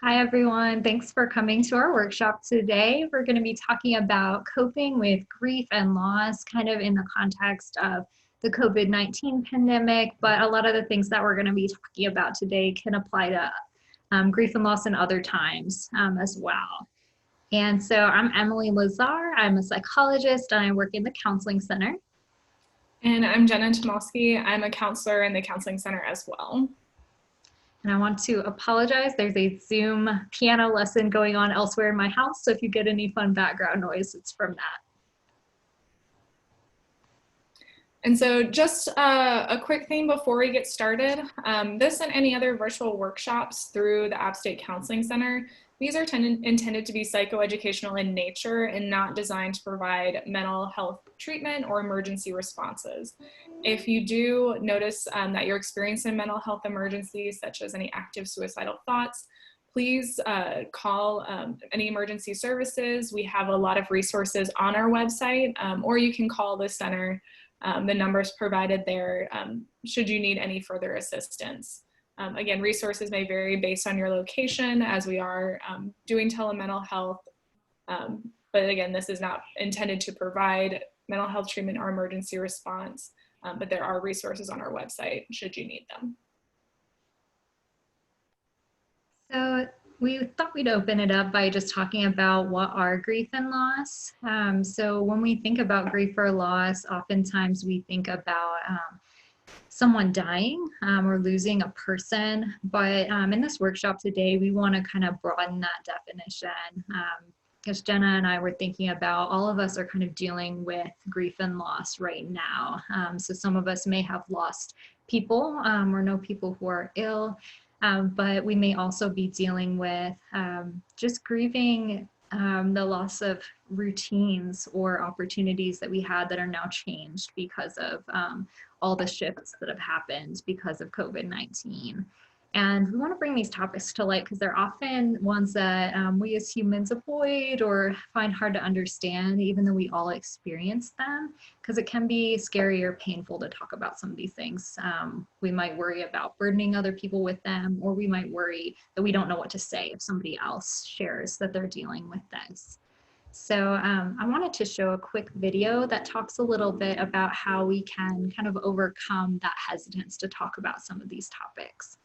Hi, everyone. Thanks for coming to our workshop today. We're going to be talking about coping with grief and loss, kind of in the context of the COVID-19 pandemic, but a lot of the things that we're going to be talking about today can apply to grief and loss in other times as well. And so I'm Emily Lazar. I'm a psychologist and I work in the counseling center. And I'm Jenna Tomowski. I'm a counselor in the counseling center as well. And I want to apologize. There's a Zoom piano lesson going on elsewhere in my house. So if you get any fun background noise, it's from that. And so just a quick thing before we get started, this and any other virtual workshops through the App State Counseling Center, these are intended to be psychoeducational in nature and not designed to provide mental health treatment or emergency responses. If you do notice that you're experiencing mental health emergencies, such as any active suicidal thoughts, please call any emergency services. We have a lot of resources on our website, or you can call the center. The numbers provided there should you need any further assistance. Again, resources may vary based on your location as we are doing telemental health. But again, this is not intended to provide mental health treatment or emergency response, but there are resources on our website should you need them. So we thought we'd open it up by just talking about what are grief and loss. So when we think about grief or loss, oftentimes we think about someone dying or losing a person. But in this workshop today, we want to kind of broaden that definition. Because Jenna and I were thinking about all of us are kind of dealing with grief and loss right now. So some of us may have lost people or know people who are ill. But we may also be dealing with just grieving the loss of routines or opportunities that we had that are now changed because of all the shifts that have happened because of COVID-19. And we want to bring these topics to light because they're often ones that we as humans avoid or find hard to understand, even though we all experience them, because it can be scary or painful to talk about some of these things. We might worry about burdening other people with them, or we might worry that we don't know what to say if somebody else shares that they're dealing with this. So I wanted to show a quick video that talks a little bit about how we can kind of overcome that hesitance to talk about some of these topics.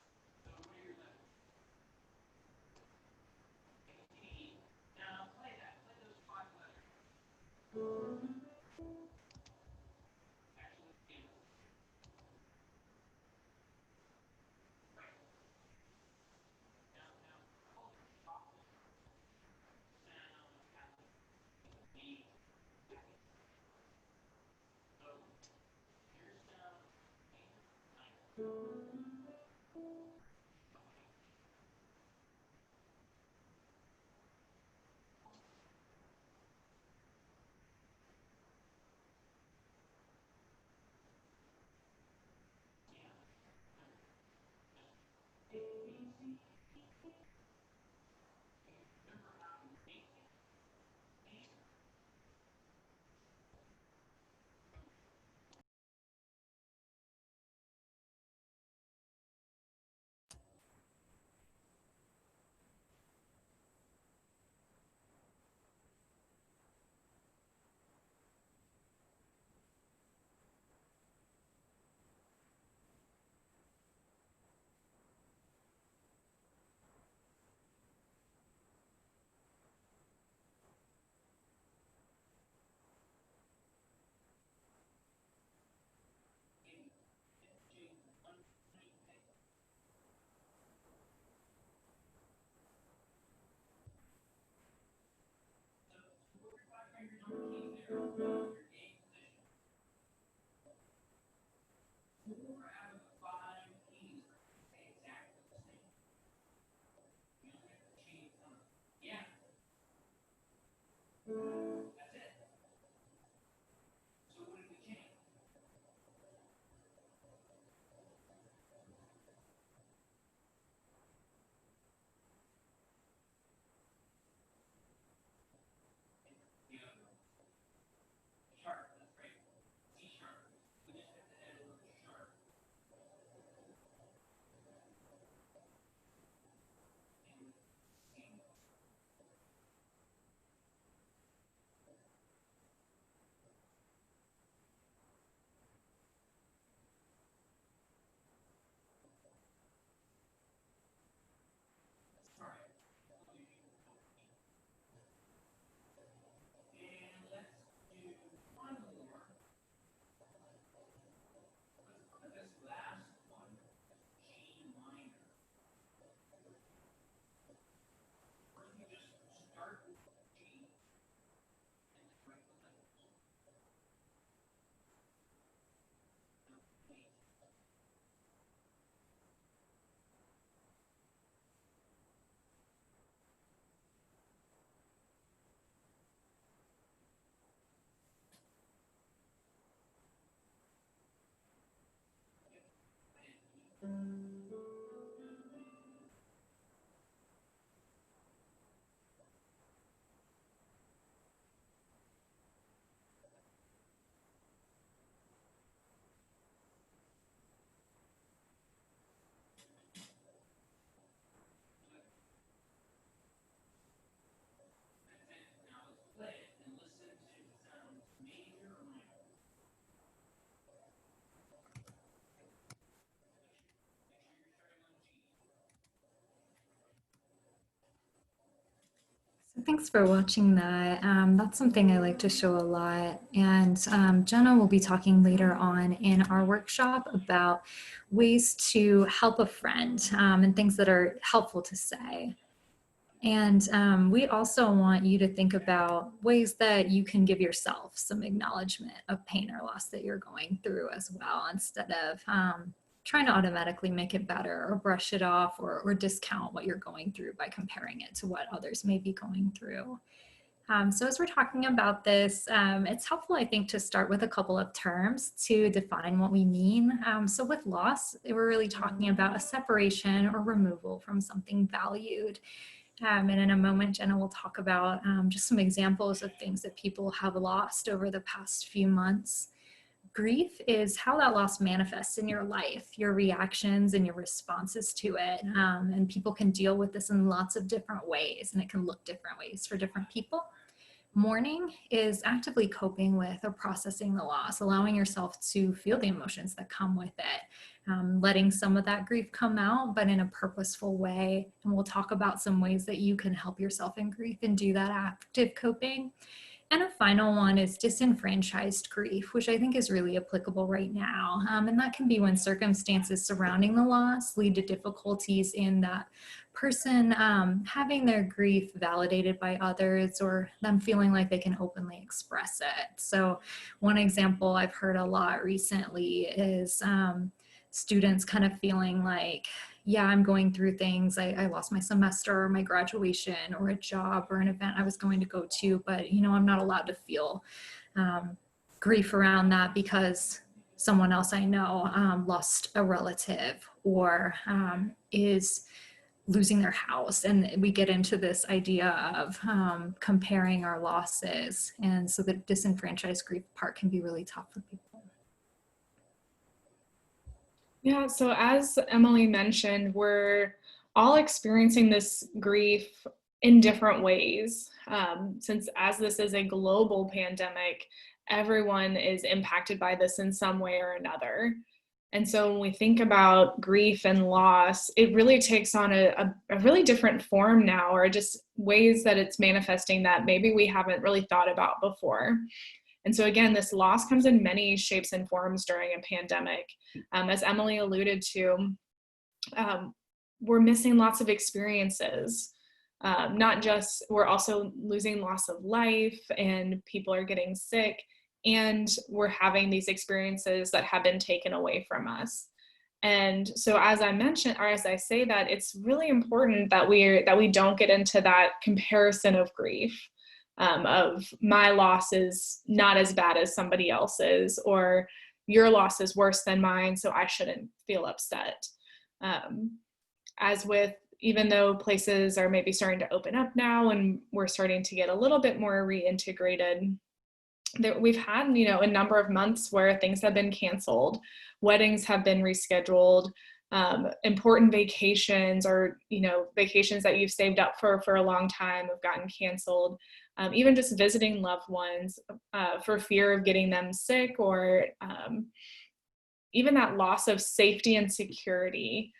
Thanks for watching that. That's something I like to show a lot. And Jenna will be talking later on in our workshop about ways to help a friend and things that are helpful to say. And we also want you to think about ways that you can give yourself some acknowledgement of pain or loss that you're going through as well, instead of trying to automatically make it better or brush it off or discount what you're going through by comparing it to what others may be going through. So as we're talking about this, it's helpful, I think, to start with a couple of terms to define what we mean. So with loss, we're really talking about a separation or removal from something valued. And in a moment, Jenna will talk about just some examples of things that people have lost over the past few months. Grief is how that loss manifests in your life, your reactions and your responses to it. And people can deal with this in lots of different ways, and it can look different ways for different people. Mourning is actively coping with or processing the loss, allowing yourself to feel the emotions that come with it, letting some of that grief come out, but in a purposeful way. And we'll talk about some ways that you can help yourself in grief and do that active coping. And a final one is disenfranchised grief, which I think is really applicable right now. And that can be when circumstances surrounding the loss lead to difficulties in that person having their grief validated by others, or them feeling like they can openly express it. So one example I've heard a lot recently is students kind of feeling like, yeah, I'm going through things. I lost my semester or my graduation or a job or an event I was going to go to, but I'm not allowed to feel grief around that because someone else I know lost a relative or is losing their house. And we get into this idea of comparing our losses. And so the disenfranchised grief part can be really tough for people. Yeah, so as Emily mentioned, we're all experiencing this grief in different ways. Since as this is a global pandemic, everyone is impacted by this in some way or another. And so when we think about grief and loss, it really takes on a really different form now, or just ways that it's manifesting that maybe we haven't really thought about before. And so again, this loss comes in many shapes and forms during a pandemic. As Emily alluded to, we're missing lots of experiences. Not just, we're also losing loss of life, and people are getting sick, and we're having these experiences that have been taken away from us. And so as I mentioned, or as I say that, it's really important that we don't get into that comparison of grief. Of my loss is not as bad as somebody else's, or your loss is worse than mine, so I shouldn't feel upset. As with, even though places are maybe starting to open up now and we're starting to get a little bit more reintegrated, that we've had, a number of months where things have been canceled, weddings have been rescheduled, important vacations, or vacations that you've saved up for a long time have gotten canceled. Even just visiting loved ones for fear of getting them sick, or even that loss of safety and security.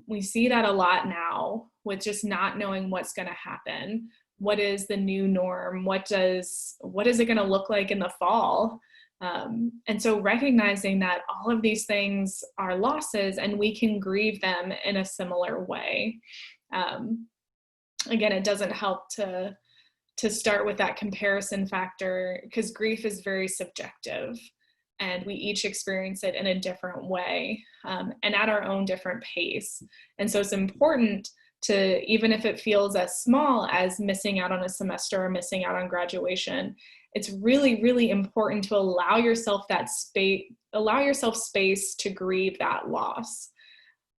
We see that a lot now with just not knowing what's going to happen. What is the new norm? What is it going to look like in the fall? And so recognizing that all of these things are losses, and we can grieve them in a similar way. Again, it doesn't help to start with that comparison factor, because grief is very subjective, and we each experience it in a different way, and at our own different pace. And so it's important to, even if it feels as small as missing out on a semester or missing out on graduation, it's really, really important to allow yourself space to grieve that loss.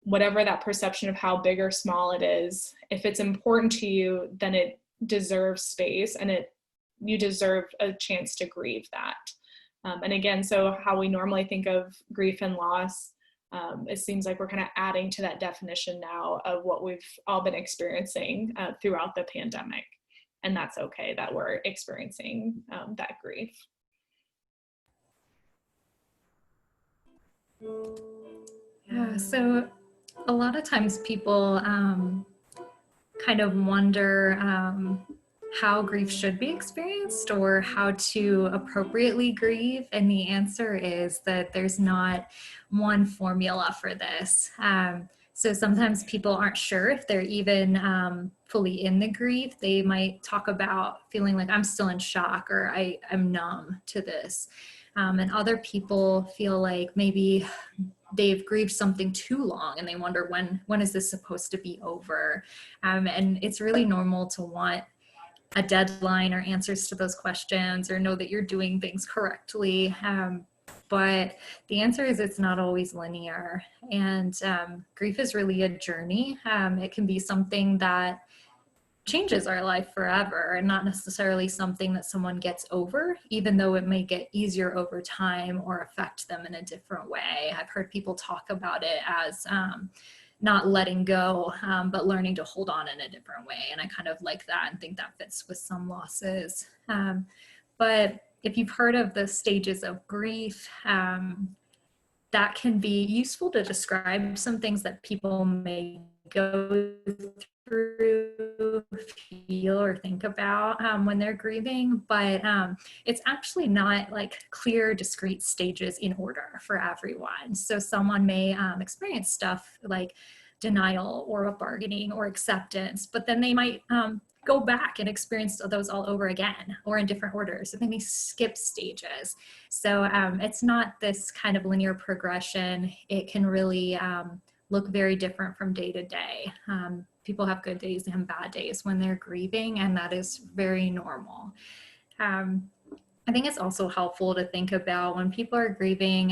Whatever that perception of how big or small it is, if it's important to you, then it deserves space, and you deserve a chance to grieve that. And again, so how we normally think of grief and loss, it seems like we're kind of adding to that definition now of what we've all been experiencing throughout the pandemic. And that's okay that we're experiencing that grief. Yeah, so a lot of times people kind of wonder how grief should be experienced or how to appropriately grieve. And the answer is that there's not one formula for this. So sometimes people aren't sure if they're even fully in the grief. They might talk about feeling like I'm still in shock or I'm numb to this. And other people feel like maybe they've grieved something too long and they wonder when is this supposed to be over. And it's really normal to want a deadline or answers to those questions or know that you're doing things correctly. But the answer is it's not always linear. And grief is really a journey. It can be something that changes our life forever and not necessarily something that someone gets over, even though it may get easier over time or affect them in a different way. I've heard people talk about it as not letting go, but learning to hold on in a different way. And I kind of like that and think that fits with some losses. But if you've heard of the stages of grief, that can be useful to describe some things that people may go through, feel, or think about when they're grieving, but it's actually not like clear, discrete stages in order for everyone. So someone may experience stuff like denial or bargaining or acceptance, but then they might go back and experience those all over again or in different orders. So they may skip stages. So it's not this kind of linear progression. It can really look very different from day to day. People have good days and bad days when they're grieving, and that is very normal. I think it's also helpful to think about when people are grieving,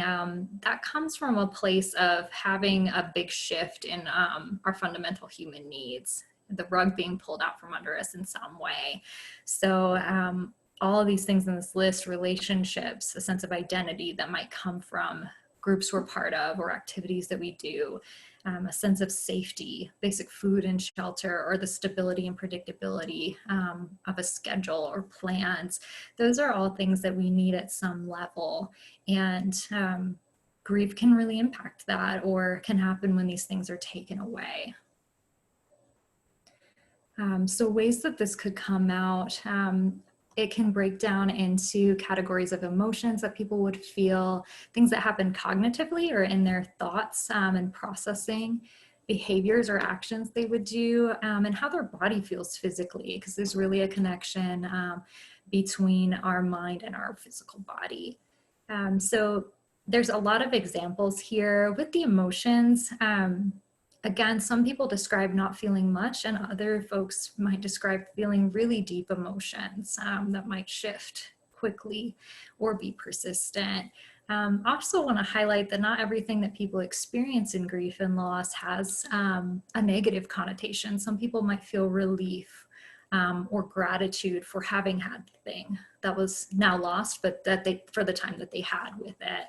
that comes from a place of having a big shift in our fundamental human needs, the rug being pulled out from under us in some way. So all of these things in this list, relationships, a sense of identity that might come from groups we're part of or activities that we do, a sense of safety, basic food and shelter, or the stability and predictability of a schedule or plans. Those are all things that we need at some level. And grief can really impact that or can happen when these things are taken away. So ways that this could come out, it can break down into categories of emotions that people would feel, things that happen cognitively or in their thoughts and processing, behaviors or actions they would do, and how their body feels physically, because there's really a connection between our mind and our physical body. So there's a lot of examples here with the emotions. Again, some people describe not feeling much, and other folks might describe feeling really deep emotions that might shift quickly or be persistent. I also want to highlight that not everything that people experience in grief and loss has a negative connotation. Some people might feel relief or gratitude for having had the thing that was now lost, but that they, for the time that they had with it.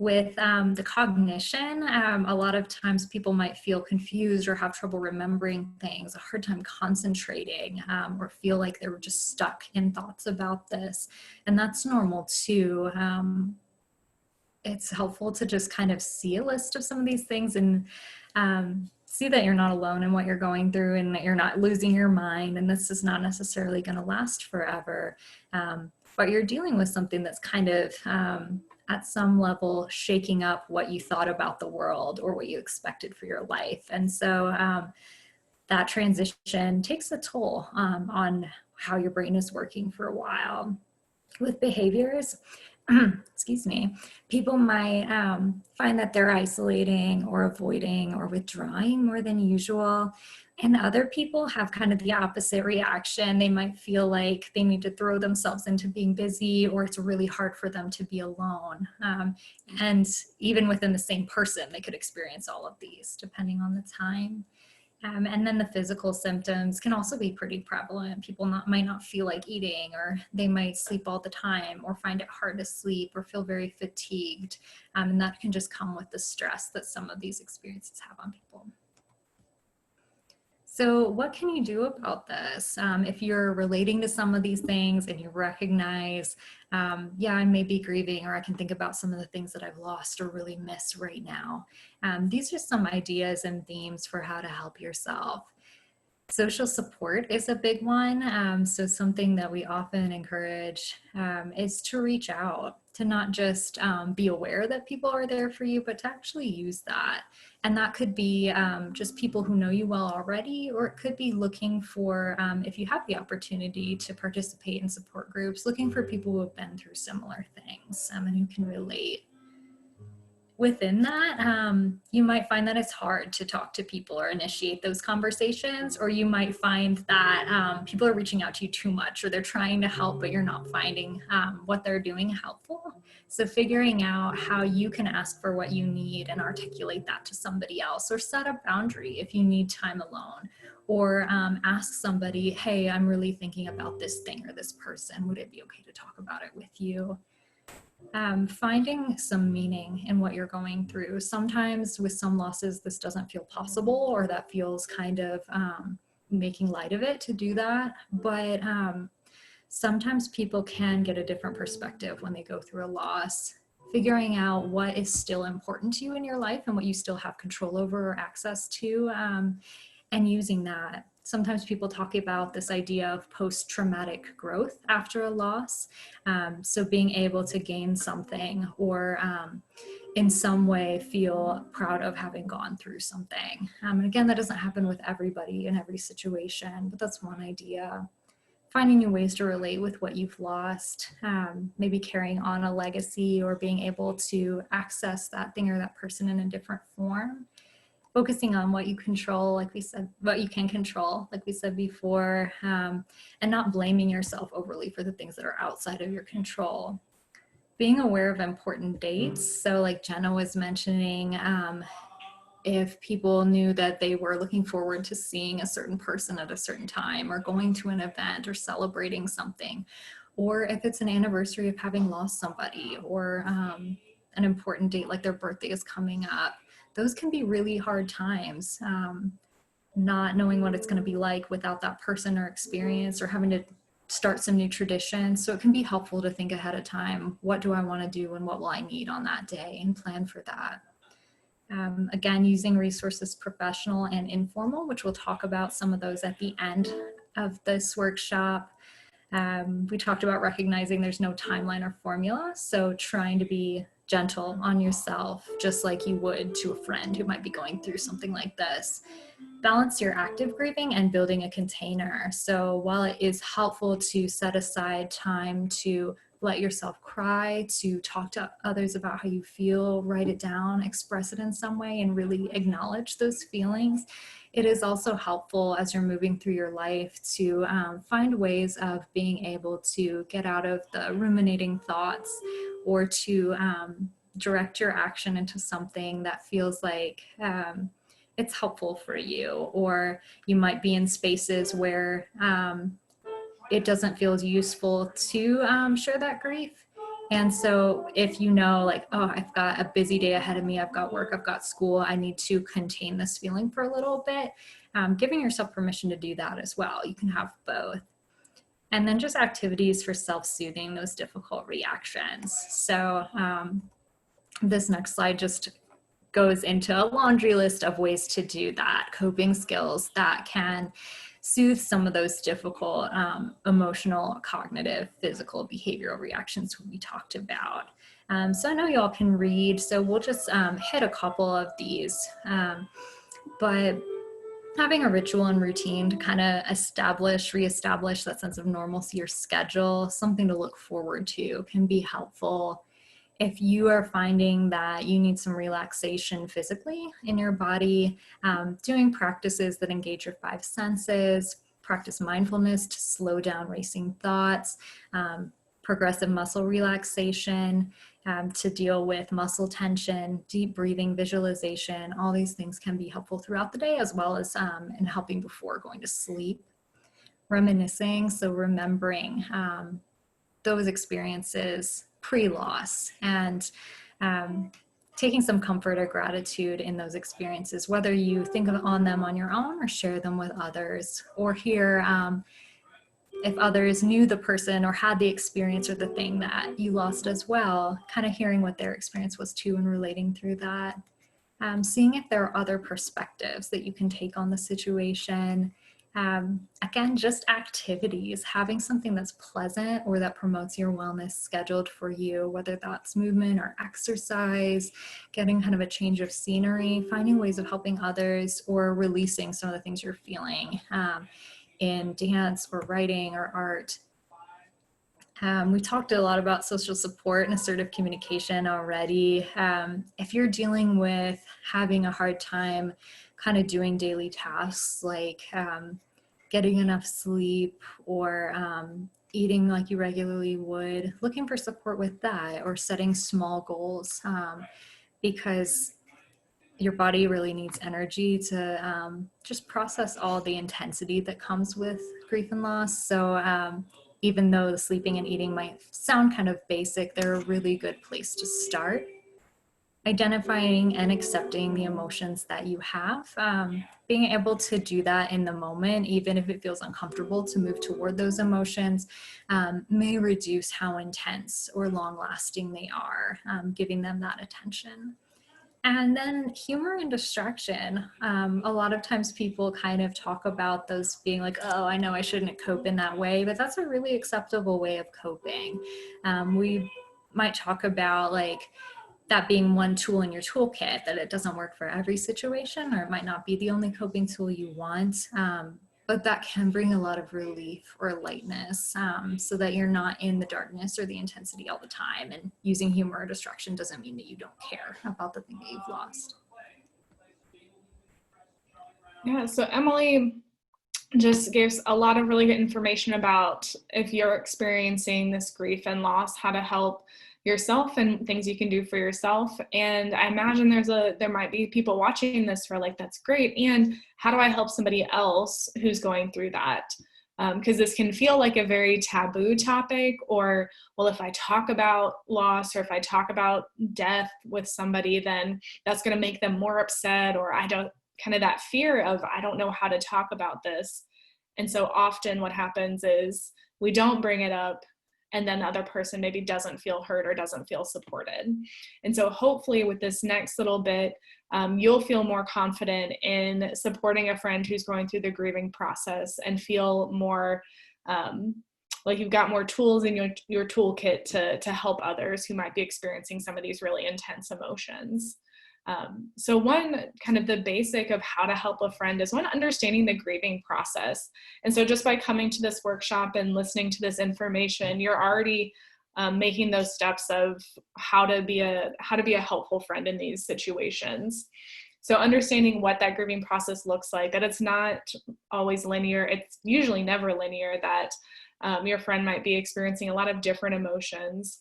With the cognition, a lot of times people might feel confused or have trouble remembering things, a hard time concentrating, or feel like they were just stuck in thoughts about this. And that's normal too. It's helpful to just kind of see a list of some of these things and see that you're not alone in what you're going through and that you're not losing your mind. And this is not necessarily going to last forever. But you're dealing with something that's kind of at some level shaking up what you thought about the world or what you expected for your life. And so that transition takes a toll on how your brain is working for a while. With behaviors, excuse me, people might find that they're isolating or avoiding or withdrawing more than usual. And other people have kind of the opposite reaction. They might feel like they need to throw themselves into being busy, or it's really hard for them to be alone. And even within the same person, they could experience all of these depending on the time. And then the physical symptoms can also be pretty prevalent. People might not feel like eating, or they might sleep all the time or find it hard to sleep or feel very fatigued. And that can just come with the stress that some of these experiences have on people. So what can you do about this? If you're relating to some of these things and you recognize, yeah, I may be grieving, or I can think about some of the things that I've lost or really miss right now. These are some ideas and themes for how to help yourself. Social support is a big one. So something that we often encourage is to reach out, to not just be aware that people are there for you, but to actually use that. And that could be just people who know you well already, or it could be looking for, if you have the opportunity to participate in support groups, looking for people who have been through similar things and who can relate. Within that, you might find that it's hard to talk to people or initiate those conversations, or you might find that people are reaching out to you too much, or they're trying to help, but you're not finding what they're doing helpful. So figuring out how you can ask for what you need and articulate that to somebody else, or set a boundary if you need time alone, or ask somebody, hey, I'm really thinking about this thing or this person. Would it be okay to talk about it with you? Finding some meaning in what you're going through. Sometimes with some losses, this doesn't feel possible, or that feels kind of making light of it to do that. But sometimes people can get a different perspective when they go through a loss. Figuring out what is still important to you in your life and what you still have control over or access to, and using that. Sometimes people talk about this idea of post-traumatic growth after a loss. So being able to gain something, or in some way feel proud of having gone through something. And again, that doesn't happen with everybody in every situation, but that's one idea. Finding new ways to relate with what you've lost, maybe carrying on a legacy, or being able to access that thing or that person in a different form. Focusing on what you control, like we said, what you can control, like we said before, and not blaming yourself overly for the things that are outside of your control. Being aware of important dates. So like Jenna was mentioning, if people knew that they were looking forward to seeing a certain person at a certain time, or going to an event, or celebrating something, or if it's an anniversary of having lost somebody, or an important date like their birthday is coming up, those can be really hard times. Not knowing what it's going to be like without that person or experience, or having to start some new traditions. So it can be helpful to think ahead of time, what do I want to do and what will I need on that day, and plan for that. Again, using resources, professional and informal, which we'll talk about some of those at the end of this workshop. We talked about recognizing there's no timeline or formula, so trying to be gentle on yourself, just like you would to a friend who might be going through something like this. Balance your active grieving and building a container. So while it is helpful to set aside time to let yourself cry, to talk to others about how you feel, write it down, express it in some way, and really acknowledge those feelings, it is also helpful as you're moving through your life to find ways of being able to get out of the ruminating thoughts, or to direct your action into something that feels like it's helpful for you. Or you might be in spaces where it doesn't feel as useful to share that grief. And so if you know, like, oh, I've got a busy day ahead of me, I've got work, I've got school, I need to contain this feeling for a little bit, giving yourself permission to do that as well. You can have both. And then just activities for self-soothing those difficult reactions. So this next slide just goes into a laundry list of ways to do that, coping skills that can soothe some of those difficult emotional, cognitive, physical, behavioral reactions we talked about. So I know you all can read, so we'll just hit a couple of these. But having a ritual and routine to kind of reestablish that sense of normalcy or schedule, something to look forward to, can be helpful. If you are finding that you need some relaxation physically in your body, doing practices that engage your five senses, practice mindfulness to slow down racing thoughts, progressive muscle relaxation to deal with muscle tension, deep breathing, visualization, all these things can be helpful throughout the day, as well as in helping before going to sleep. Reminiscing, so remembering those experiences pre-loss, and taking some comfort or gratitude in those experiences, whether you think on them on your own or share them with others, or hear if others knew the person or had the experience or the thing that you lost as well, kind of hearing what their experience was too and relating through that. Seeing if there are other perspectives that you can take on the situation. Again, just activities, having something that's pleasant or that promotes your wellness scheduled for you, whether that's movement or exercise, getting kind of a change of scenery, finding ways of helping others, or releasing some of the things you're feeling in dance or writing or art. We talked a lot about social support and assertive communication already. If you're dealing with having a hard time kind of doing daily tasks like getting enough sleep or eating like you regularly would, looking for support with that or setting small goals because your body really needs energy to just process all the intensity that comes with grief and loss. So even though the sleeping and eating might sound kind of basic, they're a really good place to start. Identifying and accepting the emotions that you have, being able to do that in the moment, even if it feels uncomfortable to move toward those emotions, may reduce how intense or long lasting they are, giving them that attention. And then humor and distraction. A lot of times people kind of talk about those being like, oh, I know I shouldn't cope in that way, but that's a really acceptable way of coping. We might talk about like that being one tool in your toolkit, that it doesn't work for every situation, or it might not be the only coping tool you want. But that can bring a lot of relief or lightness so that you're not in the darkness or the intensity all the time. And using humor or distraction doesn't mean that you don't care about the thing that you've lost. Yeah, so Emily just gives a lot of really good information about if you're experiencing this grief and loss, how to help yourself and things you can do for yourself. And I imagine there might be people watching this who are like, that's great. And how do I help somebody else who's going through that? Because this can feel like a very taboo topic, or, well, if I talk about loss or if I talk about death with somebody, then that's going to make them more upset, or I don't, kind of that fear of, I don't know how to talk about this. And so often what happens is we don't bring it up, and then the other person maybe doesn't feel heard or doesn't feel supported. And so hopefully with this next little bit, you'll feel more confident in supporting a friend who's going through the grieving process and feel more like you've got more tools in your toolkit to help others who might be experiencing some of these really intense emotions. So one kind of the basic of how to help a friend is one, understanding the grieving process. And so just by coming to this workshop and listening to this information, you're already making those steps of how to be a helpful friend in these situations. So understanding what that grieving process looks like, that it's not always linear. It's usually never linear, that your friend might be experiencing a lot of different emotions.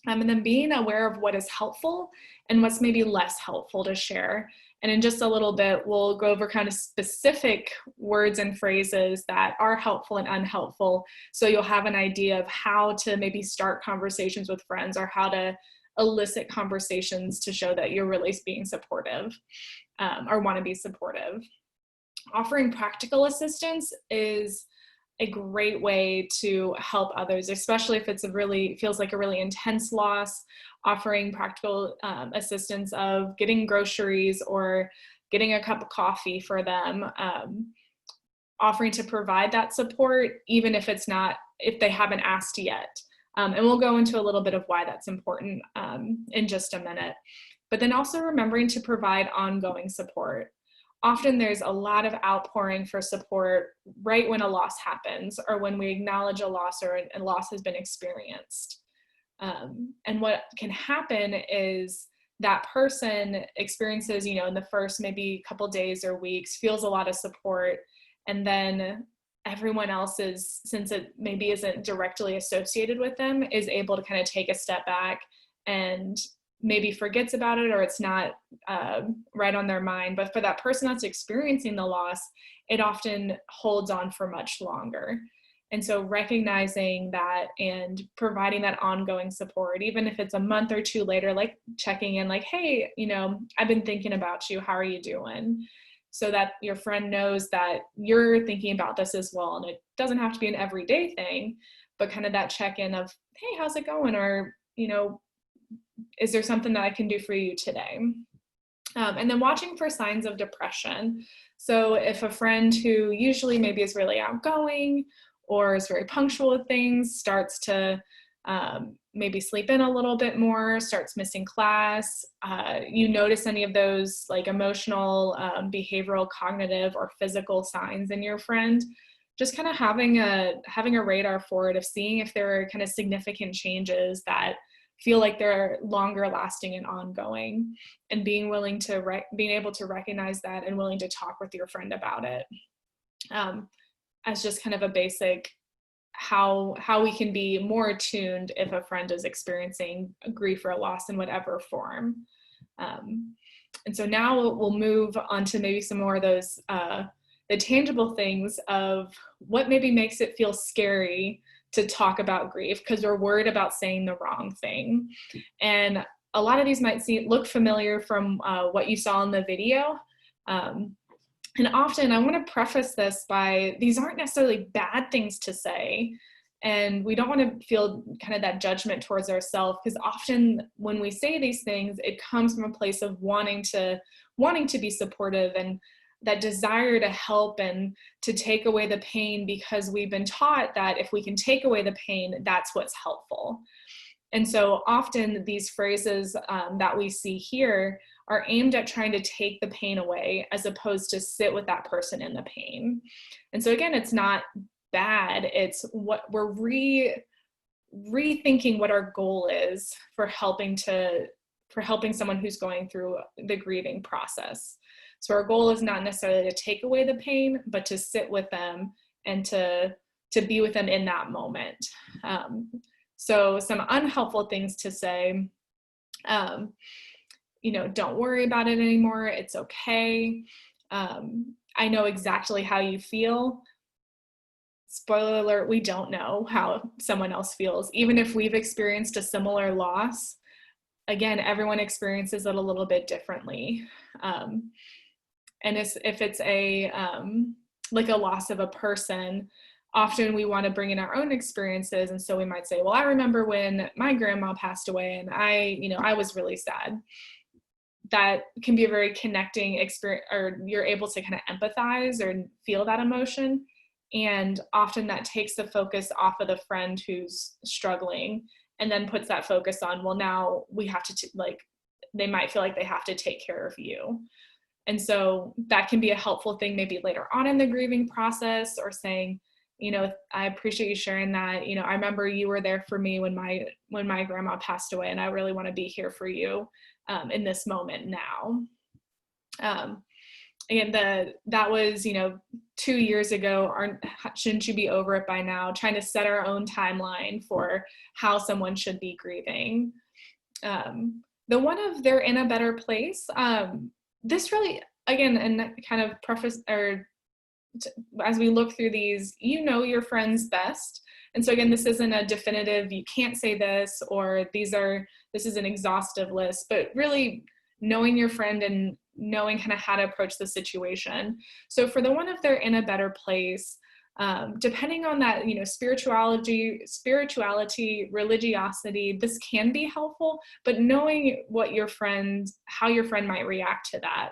And then being aware of what is helpful and what's maybe less helpful to share. And in just a little bit, we'll go over kind of specific words and phrases that are helpful and unhelpful. So you'll have an idea of how to maybe start conversations with friends, or how to elicit conversations to show that you're really being supportive or want to be supportive. Offering practical assistance is a great way to help others, especially if it's feels like a really intense loss. Offering practical assistance of getting groceries or getting a cup of coffee for them, offering to provide that support, even if they haven't asked yet. And we'll go into a little bit of why that's important in just a minute. But then also remembering to provide ongoing support. Often there's a lot of outpouring for support right when a loss happens, or when we acknowledge a loss or a loss has been experienced. And what can happen is that person experiences, in the first maybe couple days or weeks, feels a lot of support, and then everyone else is, since it maybe isn't directly associated with them, is able to kind of take a step back and maybe forgets about it, or it's not right on their mind. But for that person that's experiencing the loss, it often holds on for much longer. And so recognizing that and providing that ongoing support, even if it's a month or two later, like checking in, like, hey, I've been thinking about you, how are you doing? So that your friend knows that you're thinking about this as well. And it doesn't have to be an everyday thing, but kind of that check-in of, hey, how's it going? Or, is there something that I can do for you today? And then watching for signs of depression. So if a friend who usually maybe is really outgoing or is very punctual with things starts to maybe sleep in a little bit more, starts missing class, you notice any of those like emotional, behavioral, cognitive, or physical signs in your friend, just kind of having a radar for it, of seeing if there are kind of significant changes that feel like they're longer lasting and ongoing, and being able to recognize that and willing to talk with your friend about it, as just kind of a basic how we can be more attuned if a friend is experiencing grief or loss in whatever form. And so now we'll move on to maybe some more of those the tangible things of what maybe makes it feel scary to talk about grief, because we're worried about saying the wrong thing. And a lot of these might look familiar from what you saw in the video. And often I want to preface this by, these aren't necessarily bad things to say. And we don't want to feel kind of that judgment towards ourselves, because often when we say these things, it comes from a place of wanting to be supportive, and that desire to help and to take away the pain, because we've been taught that if we can take away the pain, that's what's helpful. And so often these phrases that we see here are aimed at trying to take the pain away, as opposed to sit with that person in the pain. And so again, it's not bad. It's what we're rethinking what our goal is for helping someone who's going through the grieving process. So our goal is not necessarily to take away the pain, but to sit with them and to be with them in that moment. So some unhelpful things to say, don't worry about it anymore. It's okay. I know exactly how you feel. Spoiler alert, we don't know how someone else feels. Even if we've experienced a similar loss, again, everyone experiences it a little bit differently. And if it's like a loss of a person, often we want to bring in our own experiences. And so we might say, well, I remember when my grandma passed away and I was really sad. That can be a very connecting experience, or you're able to kind of empathize or feel that emotion. And often that takes the focus off of the friend who's struggling, and then puts that focus on, well, now we have to they might feel like they have to take care of you. And so that can be a helpful thing maybe later on in the grieving process, or saying, I appreciate you sharing that. I remember you were there for me when my grandma passed away, and I really want to be here for you in this moment now. Again, that was 2 years ago. Shouldn't you be over it by now? Trying to set our own timeline for how someone should be grieving. The one of they're in a better place. This really, again, and kind of preface, or as we look through these, your friends best. And so again, this isn't a definitive, you can't say this, or this is an exhaustive list, but really knowing your friend and knowing kind of how to approach the situation. So for the one if they're in a better place, depending on that, spirituality, religiosity, this can be helpful, but knowing how your friend might react to that.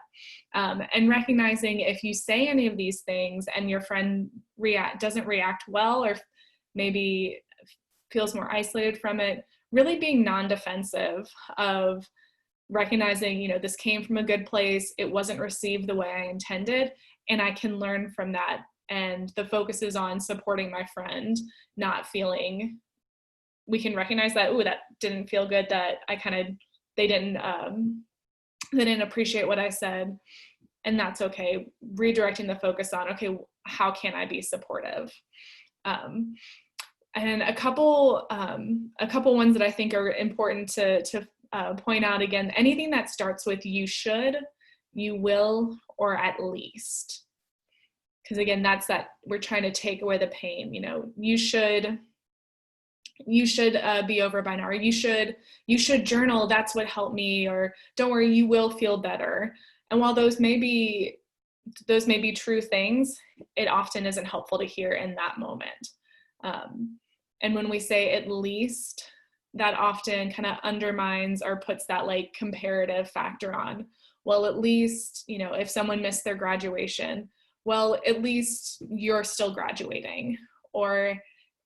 And recognizing if you say any of these things and your friend doesn't react well, or maybe feels more isolated from it, really being non-defensive, of recognizing, this came from a good place, it wasn't received the way I intended, and I can learn from that. And the focus is on supporting my friend, not feeling, we can recognize that, that didn't feel good, that they didn't appreciate what I said. And that's okay. Redirecting the focus on, okay, how can I be supportive? And a couple ones that I think are important to point out, again, anything that starts with you should, you will, or at least. Because again, that's that we're trying to take away the pain. You should be over by now, or you should journal, that's what helped me, or don't worry, you will feel better. And while those may be true things, it often isn't helpful to hear in that moment. And when we say at least, that often kind of undermines or puts that like comparative factor on, well, at least, you know, if someone missed their graduation, well, at least you're still graduating. Or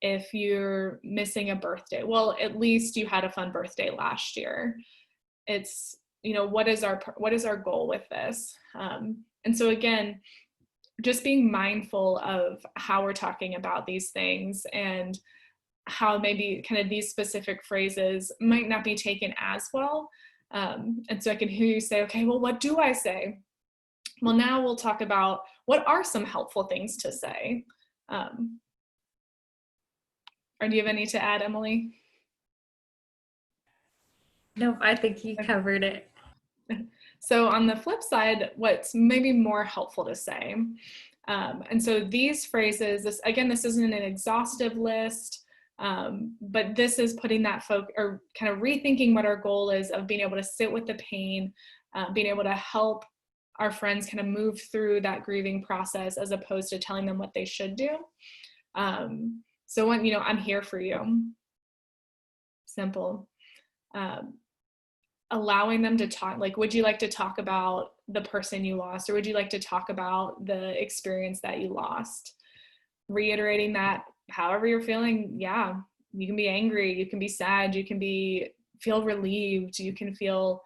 if you're missing a birthday, well, at least you had a fun birthday last year. It's, you know, what is our goal with this? And so again, just being mindful of how we're talking about these things and how maybe kind of these specific phrases might not be taken as well. And so I can hear you say, okay, well, what do I say? Well, now we'll talk about what are some helpful things to say. Or do you have any to add, Emily? No, I think you covered it. So on the flip side, what's maybe more helpful to say, and so these phrases, this isn't an exhaustive list, but this is putting that or kind of rethinking what our goal is of being able to sit with the pain, being able to help our friends kind of move through that grieving process as opposed to telling them what they should do. So when, you know, I'm here for you. Simple. Allowing them to talk, like, would you like to talk about the person you lost, or would you like to talk about the experience that you lost? Reiterating that however you're feeling, yeah, you can be angry, you can be sad, you can feel relieved, you can feel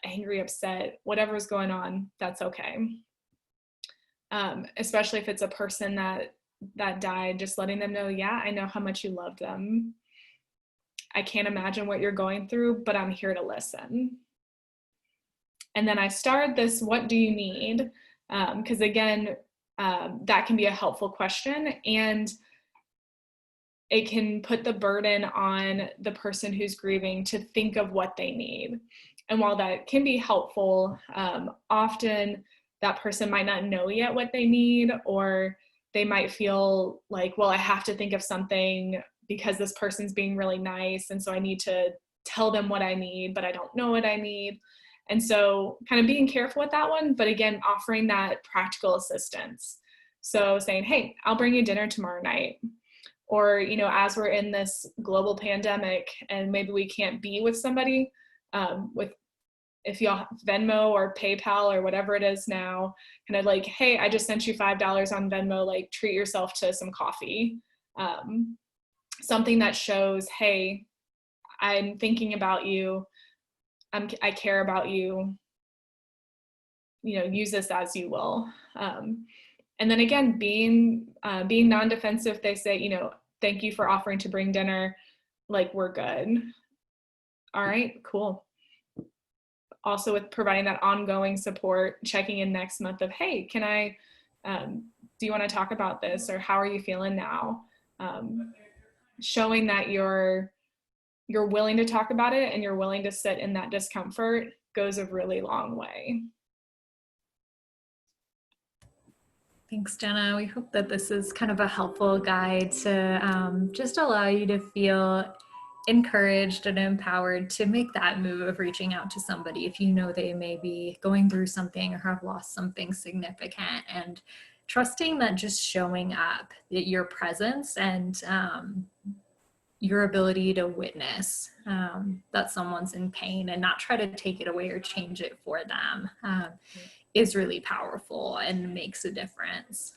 angry, upset, whatever's going on, that's okay. Especially if it's a person that died, just letting them know, yeah, I know how much you loved them. I can't imagine what you're going through, but I'm here to listen. And then I started this, what do you need? Because again, that can be a helpful question, and it can put the burden on the person who's grieving to think of what they need. And while that can be helpful, often that person might not know yet what they need, or they might feel like, well, I have to think of something because this person's being really nice, and so I need to tell them what I need, but I don't know what I need. And so kind of being careful with that one, but again, offering that practical assistance. So saying, hey, I'll bring you dinner tomorrow night. Or, you know, as we're in this global pandemic and maybe we can't be with somebody, if y'all Venmo or PayPal or whatever it is now, kind of like, hey, I just sent you $5 on Venmo, like treat yourself to some coffee. Something that shows, hey, I'm thinking about you, I care about you, you know, use this as you will. And then again, being non-defensive, they say, you know, thank you for offering to bring dinner, like, we're good. All right, cool. Also with providing that ongoing support, checking in next month of, hey, can I, do you want to talk about this, or how are you feeling now? Showing that you're willing to talk about it and you're willing to sit in that discomfort goes a really long way. Thanks, Jenna. We hope that this is kind of a helpful guide to just allow you to feel encouraged and empowered to make that move of reaching out to somebody if you know they may be going through something or have lost something significant, and trusting that just showing up, that your presence and your ability to witness that someone's in pain and not try to take it away or change it for them is really powerful and makes a difference.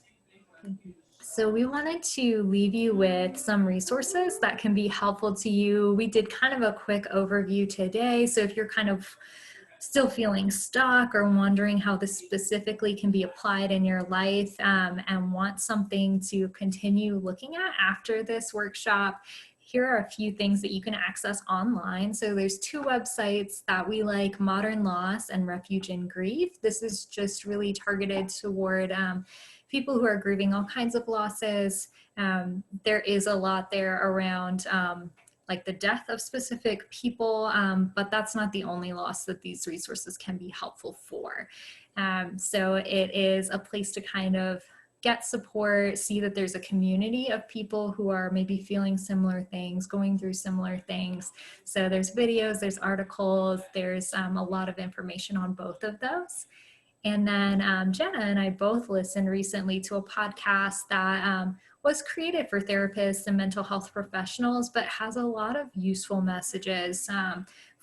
So we wanted to leave you with some resources that can be helpful to you. We did kind of a quick overview today. So if you're kind of still feeling stuck or wondering how this specifically can be applied in your life, and want something to continue looking at after this workshop, here are a few things that you can access online. So there's two websites that we like, Modern Loss and Refuge in Grief. This is just really targeted toward people who are grieving all kinds of losses. There is a lot there around like the death of specific people, but that's not the only loss that these resources can be helpful for. So it is a place to kind of get support, see that there's a community of people who are maybe feeling similar things, going through similar things. So there's videos, there's articles, there's a lot of information on both of those. And then Jenna and I both listened recently to a podcast that was created for therapists and mental health professionals, but has a lot of useful messages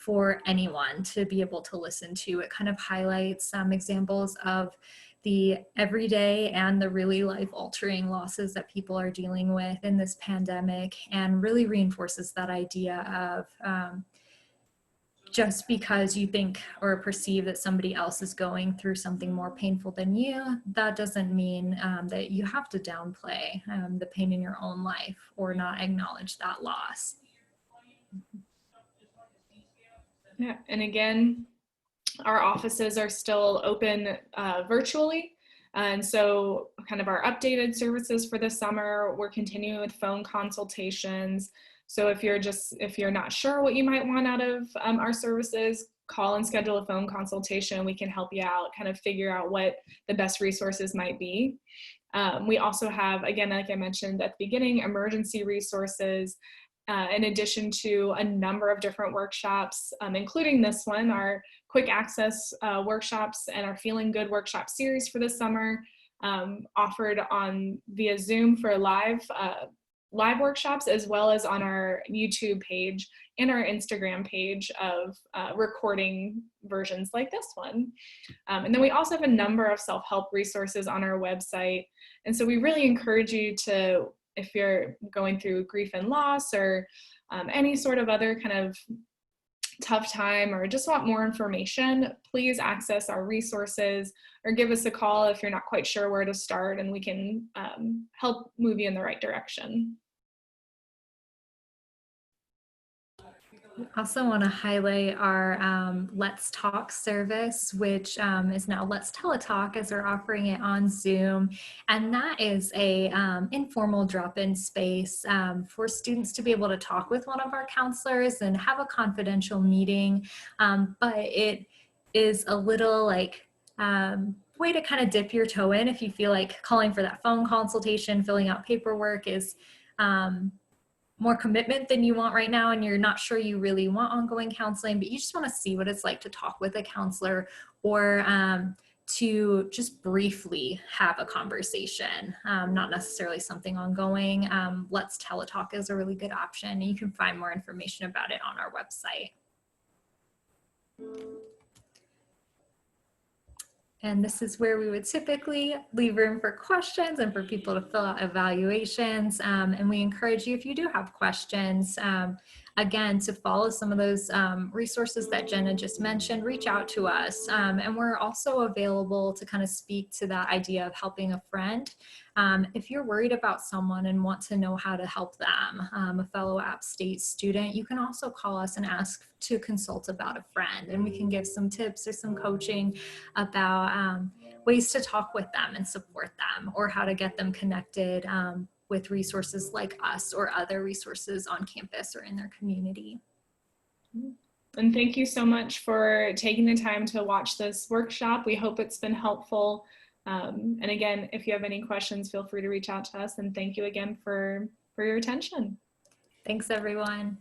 for anyone to be able to listen to. It kind of highlights some examples of the everyday and the really life-altering losses that people are dealing with in this pandemic, and really reinforces that idea of just because you think or perceive that somebody else is going through something more painful than you, that doesn't mean that you have to downplay the pain in your own life or not acknowledge that loss. Yeah, and again, our offices are still open virtually. And so kind of our updated services for the summer, we're continuing with phone consultations. So if you're not sure what you might want out of our services, call and schedule a phone consultation. We can help you out, kind of figure out what the best resources might be. We also have, again, like I mentioned at the beginning, emergency resources, in addition to a number of different workshops, including this one, our quick access workshops and our Feeling Good workshop series for the summer, offered on via Zoom for live workshops, as well as on our YouTube page and our Instagram page of recording versions like this one. And then we also have a number of self-help resources on our website. And so we really encourage you to, if you're going through grief and loss, or any sort of other kind of tough time, or just want more information, please access our resources or give us a call if you're not quite sure where to start, and we can help move you in the right direction. Also want to highlight our Let's Talk service, which is now Let's Teletalk, as we're offering it on Zoom. And that is a informal drop-in space for students to be able to talk with one of our counselors and have a confidential meeting. But it is a little like way to kind of dip your toe in if you feel like calling for that phone consultation, filling out paperwork is more commitment than you want right now, and you're not sure you really want ongoing counseling, but you just want to see what it's like to talk with a counselor, or to just briefly have a conversation, not necessarily something ongoing. Let's Teletalk is a really good option. You can find more information about it on our website. And this is where we would typically leave room for questions and for people to fill out evaluations. And we encourage you, if you do have questions, again, to follow some of those resources that Jenna just mentioned, reach out to us. And we're also available to kind of speak to that idea of helping a friend. If you're worried about someone and want to know how to help them, a fellow App State student, you can also call us and ask to consult about a friend, and we can give some tips or some coaching about ways to talk with them and support them, or how to get them connected with resources like us or other resources on campus or in their community. And thank you so much for taking the time to watch this workshop. We hope it's been helpful. And again, if you have any questions, feel free to reach out to us. And thank you again for your attention. Thanks, everyone.